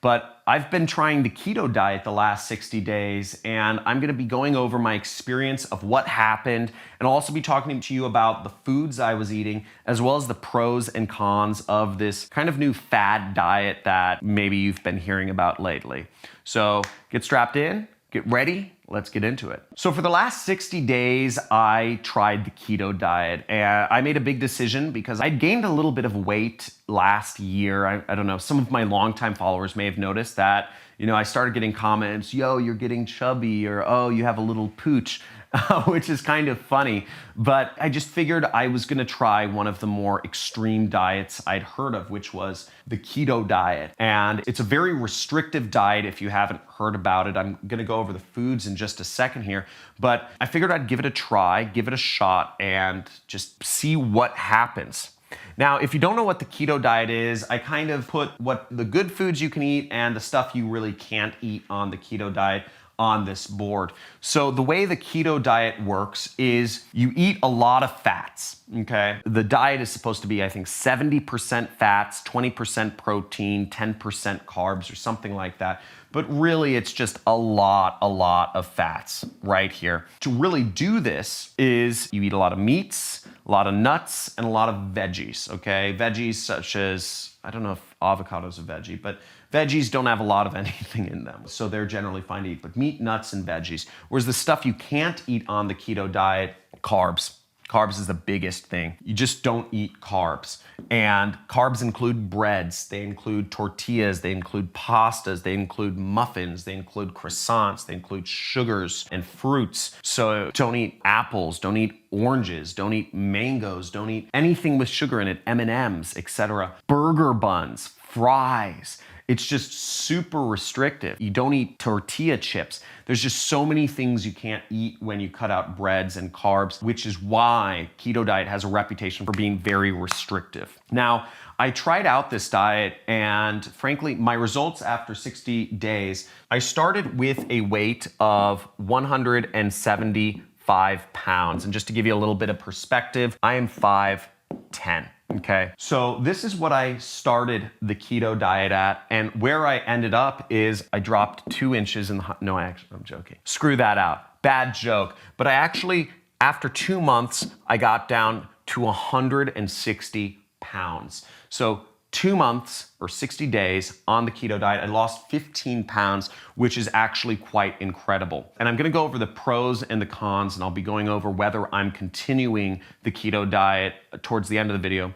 But I've been trying the keto diet the last 60 days, and I'm gonna be going over my experience of what happened, and I'll also be talking to you about the foods I was eating, as well as the pros and cons of this kind of new fad diet that maybe you've been hearing about lately. So get strapped in, get ready, let's get into it. So for the last 60 days, I tried the keto diet, and I made a big decision because I'd gained a little bit of weight last year. I don't know, some of my longtime followers may have noticed that, I started getting comments, yo, you're getting chubby, or oh, you have a little pooch. Which is kind of funny, but I just figured I was gonna try one of the more extreme diets I'd heard of, which was the keto diet. And it's a very restrictive diet if you haven't heard about it. I'm gonna go over the foods in just a second here, but I figured I'd give it a try, give it a shot, and just see what happens. Now, if you don't know what the keto diet is, I kind of put what the good foods you can eat and the stuff you really can't eat on the keto diet on this board. So the way the keto diet works is you eat a lot of fats, okay? The diet is supposed to be, I think, 70% fats, 20% protein, 10% carbs, or something like that. But really, it's just a lot of fats right here. To really do this is you eat a lot of meats, a lot of nuts, and a lot of veggies, okay? Veggies such as, I don't know if avocado's a veggie, but veggies don't have a lot of anything in them, so they're generally fine to eat, but meat, nuts, and veggies. Whereas the stuff you can't eat on the keto diet, carbs. Carbs is the biggest thing. You just don't eat carbs. And carbs include breads, they include tortillas, they include pastas, they include muffins, they include croissants, they include sugars and fruits. So don't eat apples, don't eat oranges, don't eat mangoes, don't eat anything with sugar in it, M&Ms, etc. Burger buns, fries. It's just super restrictive. You don't eat tortilla chips. There's just so many things you can't eat when you cut out breads and carbs, which is why keto diet has a reputation for being very restrictive. Now, I tried out this diet, and frankly, my results after 60 days, I started with a weight of 175 pounds. And just to give you a little bit of perspective, I am 5'10". Okay, so this is what I started the keto diet at, and where I ended up is I dropped 2 inches in the, no, I'm joking. Screw that out, bad joke. But I actually, after 2 months, I got down to 160 pounds. So 2 months or 60 days on the keto diet, I lost 15 pounds, which is actually quite incredible. And I'm gonna go over the pros and the cons, and I'll be going over whether I'm continuing the keto diet towards the end of the video.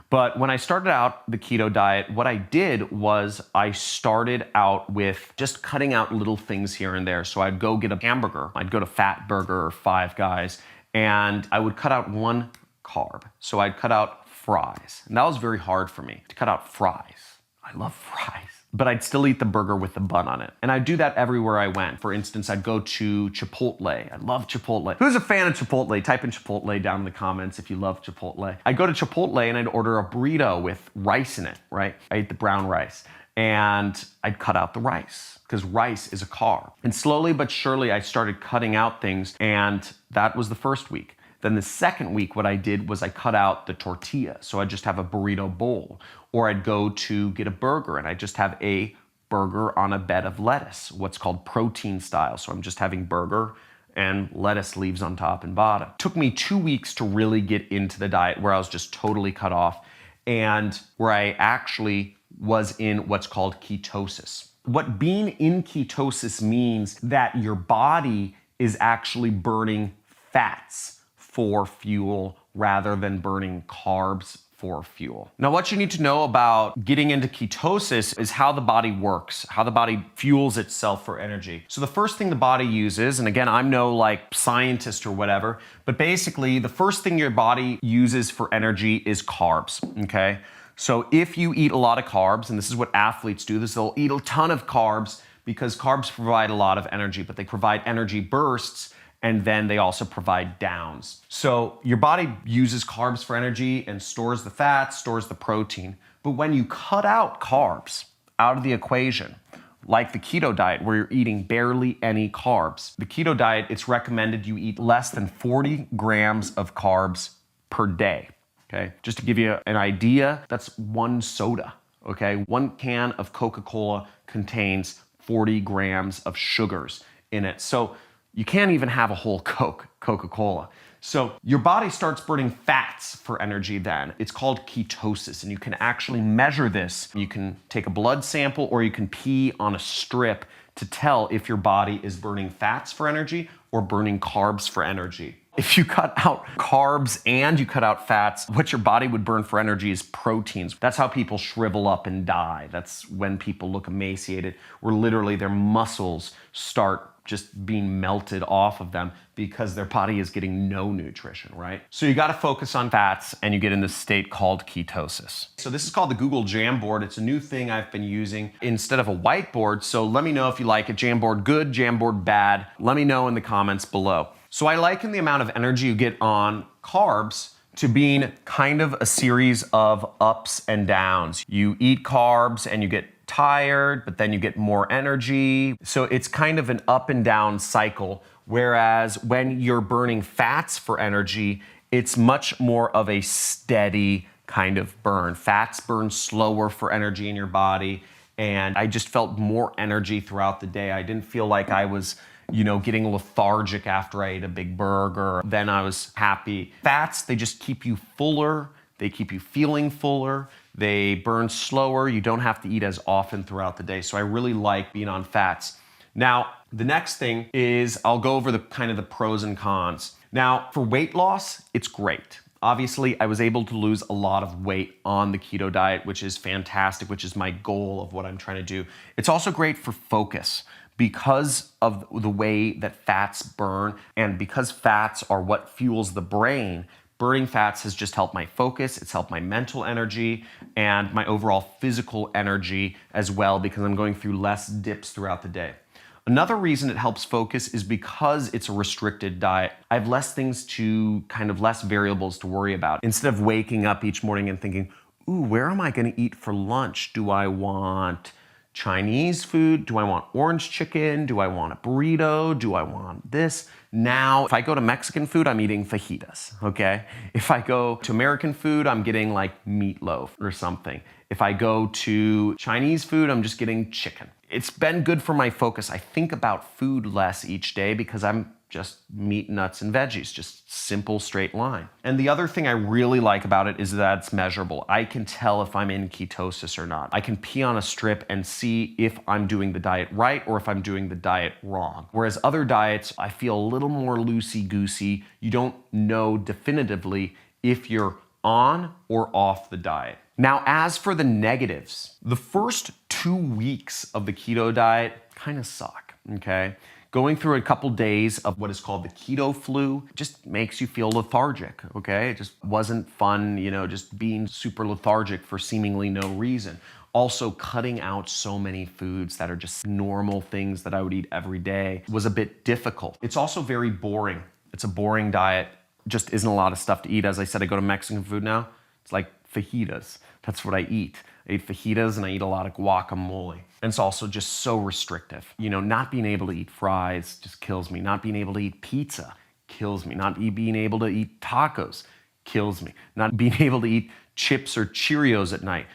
But when I started out the keto diet, what I did was I started out with just cutting out little things here and there. So I'd go get a hamburger, I'd go to Fat Burger or Five Guys, and I would cut out 1 carb. So I'd cut out fries. And that was very hard for me to cut out fries. I love fries. But I'd still eat the burger with the bun on it. And I'd do that everywhere I went. For instance, I'd go to Chipotle. I love Chipotle. Who's a fan of Chipotle? Type in Chipotle down in the comments if you love Chipotle. I'd go to Chipotle and I'd order a burrito with rice in it, right? I ate the brown rice. And I'd cut out the rice, because rice is a carb. And slowly but surely, I started cutting out things, and that was the first week. Then the second week, what I did was I cut out the tortilla. So I'd just have a burrito bowl, or I'd go to get a burger and I'd just have a burger on a bed of lettuce, what's called protein style. So I'm just having burger and lettuce leaves on top and bottom. It took me 2 weeks to really get into the diet where I was just totally cut off, and where I actually was in what's called ketosis. What being in ketosis means that your body is actually burning fats for fuel rather than burning carbs for fuel. Now, what you need to know about getting into ketosis is how the body works, how the body fuels itself for energy. So the first thing the body uses, and again, I'm no like scientist or whatever, but basically the first thing your body uses for energy is carbs, okay? So if you eat a lot of carbs, and this is what athletes do, they'll eat a ton of carbs because carbs provide a lot of energy, but they provide energy bursts, and then they also provide downs. So your body uses carbs for energy and stores the fat, stores the protein. But when you cut out carbs out of the equation, like the keto diet where you're eating barely any carbs, the keto diet, it's recommended you eat less than 40 grams of carbs per day, okay? Just to give you an idea, that's 1 soda. okay? 1 can of Coca-Cola contains 40 grams of sugars in it. So you can't even have a whole Coca-Cola. So your body starts burning fats for energy then. It's called ketosis, and you can actually measure this. You can take a blood sample or you can pee on a strip to tell if your body is burning fats for energy or burning carbs for energy. If you cut out carbs and you cut out fats, what your body would burn for energy is proteins. That's how people shrivel up and die. That's when people look emaciated, where literally their muscles start just being melted off of them because their body is getting no nutrition, right? So you gotta focus on fats and you get in this state called ketosis. So this is called the Google Jamboard. It's a new thing I've been using instead of a whiteboard. So let me know if you like it. Jamboard good, Jamboard bad. Let me know in the comments below. So I liken the amount of energy you get on carbs to being kind of a series of ups and downs. You eat carbs and you get tired, but then you get more energy. So it's kind of an up and down cycle. Whereas when you're burning fats for energy, it's much more of a steady kind of burn. Fats burn slower for energy in your body. And I just felt more energy throughout the day. I didn't feel like I was getting lethargic after I ate a big burger. Then I was happy. Fats, they just keep you fuller. They keep you feeling fuller. They burn slower. You don't have to eat as often throughout the day. So I really like being on fats. Now, the next thing is I'll go over the pros and cons. Now, for weight loss, it's great. Obviously, I was able to lose a lot of weight on the keto diet, which is fantastic, which is my goal of what I'm trying to do. It's also great for focus. Because of the way that fats burn and because fats are what fuels the brain, burning fats has just helped my focus, it's helped my mental energy and my overall physical energy as well because I'm going through less dips throughout the day. Another reason it helps focus is because it's a restricted diet. I have less things less variables to worry about. Instead of waking up each morning and thinking, ooh, where am I gonna eat for lunch? Do I want Chinese food? Do I want orange chicken? Do I want a burrito? Do I want this? Now, if I go to Mexican food, I'm eating fajitas, okay? If I go to American food, I'm getting like meatloaf or something. If I go to Chinese food, I'm just getting chicken. It's been good for my focus. I think about food less each day because I'm just meat, nuts, and veggies, just simple straight line. And the other thing I really like about it is that it's measurable. I can tell if I'm in ketosis or not. I can pee on a strip and see if I'm doing the diet right or if I'm doing the diet wrong. Whereas other diets, I feel a little more loosey-goosey. You don't know definitively if you're on or off the diet. Now, as for the negatives, the first 2 weeks of the keto diet kind of suck, okay? Going through a couple days of what is called the keto flu just makes you feel lethargic, okay? It just wasn't fun, just being super lethargic for seemingly no reason. Also, cutting out so many foods that are just normal things that I would eat every day was a bit difficult. It's also very boring. It's a boring diet. Just isn't a lot of stuff to eat. As I said, I go to Mexican food now. It's like fajitas. That's what I eat. I eat fajitas and I eat a lot of guacamole. And it's also just so restrictive. Not being able to eat fries just kills me. Not being able to eat pizza kills me. Not being able to eat tacos kills me. Not being able to eat chips or Cheerios at night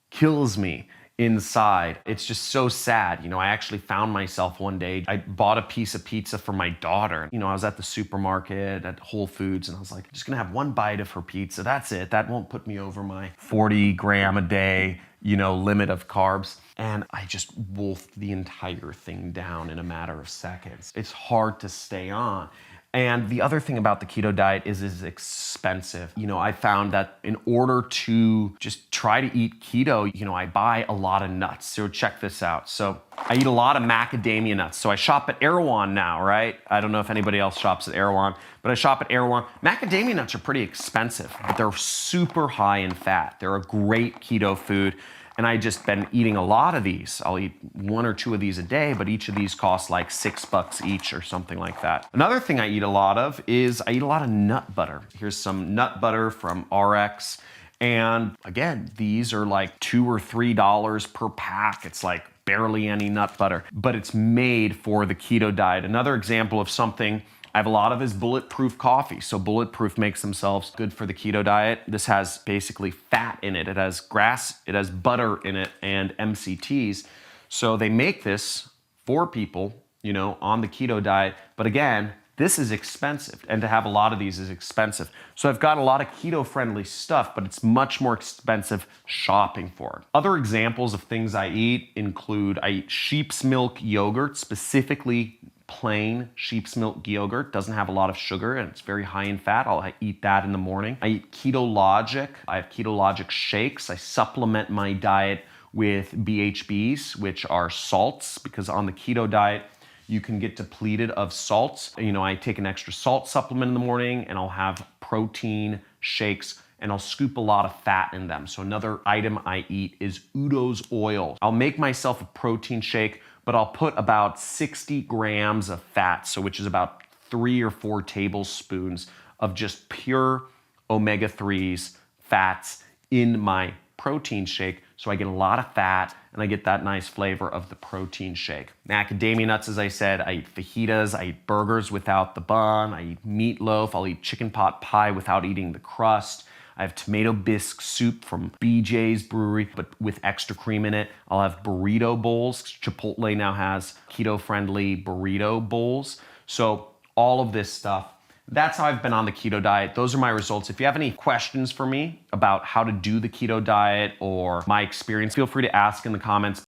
kills me inside. It's just so sad. I actually found myself one day, I bought a piece of pizza for my daughter. I was at the supermarket at Whole Foods and I was like, I'm just gonna have one bite of her pizza. That's it. That won't put me over my 40 gram a day, limit of carbs. And I just wolfed the entire thing down in a matter of seconds. It's hard to stay on. And the other thing about the keto diet is it's expensive. I found that in order to just try to eat keto, I buy a lot of nuts. So check this out. So I eat a lot of macadamia nuts. So I shop at Erewhon now, right? I don't know if anybody else shops at Erewhon, but I shop at Erewhon. Macadamia nuts are pretty expensive, but they're super high in fat. They're a great keto food. And I just been eating a lot of these. I'll eat 1 or 2 of these a day, but each of these costs like $6 each or something like that. Another thing I eat a lot of is I eat a lot of nut butter. Here's some nut butter from RX. And again, these are like $2 or $3 per pack. It's like barely any nut butter, but it's made for the keto diet. Another example of something I have a lot of his Bulletproof coffee. So Bulletproof makes themselves good for the keto diet. This has basically fat in it. It has grass, it has butter in it, and MCTs. So they make this for people, you know, on the keto diet. But again, this is expensive, and to have a lot of these is expensive. So I've got a lot of keto-friendly stuff, but it's much more expensive shopping for it. Other examples of things I eat include, I eat sheep's milk yogurt, specifically plain sheep's milk yogurt. Doesn't have a lot of sugar and it's very high in fat. I'll eat that in the morning. I eat Keto Logic. I have Keto Logic shakes. I supplement my diet with BHBs, which are salts, because on the keto diet, you can get depleted of salts. You know, I take an extra salt supplement in the morning and I'll have protein shakes and I'll scoop a lot of fat in them. So another item I eat is Udo's oil. I'll make myself a protein shake, but I'll put about 60 grams of fat, so which is about 3 or 4 tablespoons of just pure omega-3s, fats in my protein shake. So I get a lot of fat and I get that nice flavor of the protein shake. Macadamia nuts, as I said, I eat fajitas, I eat burgers without the bun, I eat meatloaf, I'll eat chicken pot pie without eating the crust. I have tomato bisque soup from BJ's Brewery, but with extra cream in it. I'll have burrito bowls. Chipotle now has keto-friendly burrito bowls. So all of this stuff, that's how I've been on the keto diet. Those are my results. If you have any questions for me about how to do the keto diet or my experience, feel free to ask in the comments.